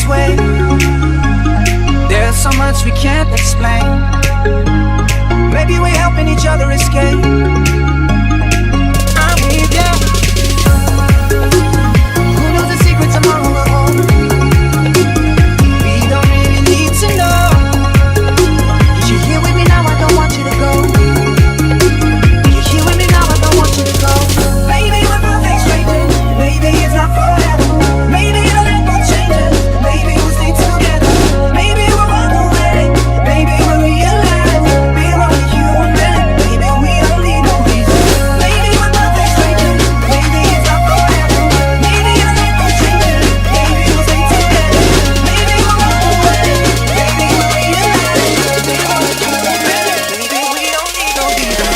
way. There's so much we can't explain. Maybe we're helping each other escape. I'm with ya. Who knows the secret tomorrow will hold? We don't really need to know. 'Cause you're here with me now, I don't want you to go. You're here with me now, I don't want you to go. Maybe we're perfect strangers. Maybe it's not forever. Maybe the light will change us. Maybe we'll stay together. Maybe we'll run away. Maybe we'll realize we're only human. Maybe we don't need no reason. Maybe we're perfect strangers. Maybe it's not forever. Maybe the light will change us. Maybe we'll stay together. Maybe we'll run away. Maybe we'll realize we're only human. Maybe we don't need no reason.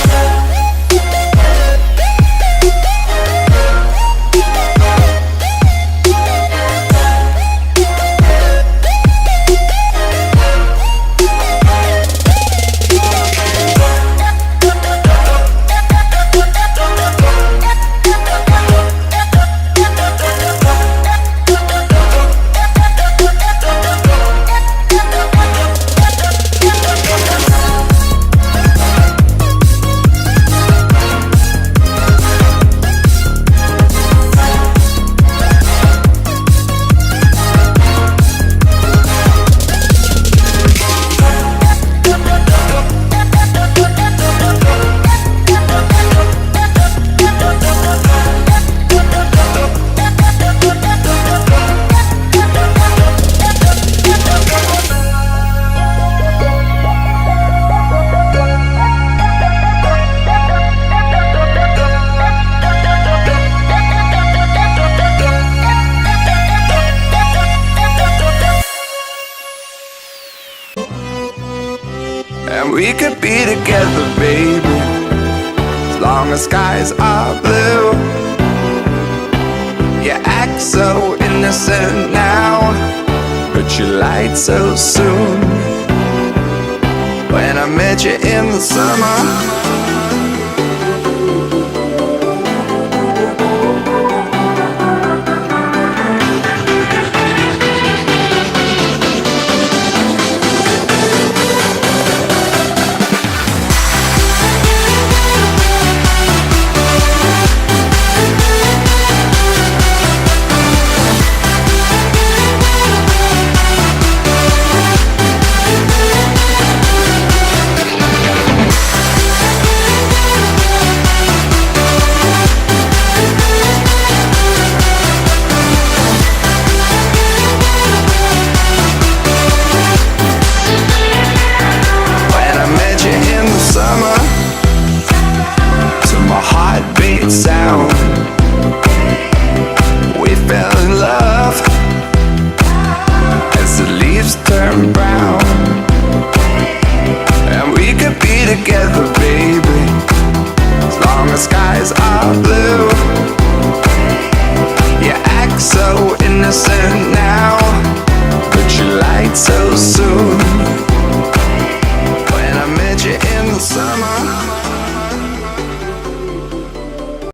And we could be together, baby, as long as skies are blue. You act so innocent now, but you lied so soon. When I met you in the summer, to my heartbeat sound, we fell in love as the leaves turn brown. And we could be together, baby, as long as skies are blue. You act so innocent now, but you lied so soon.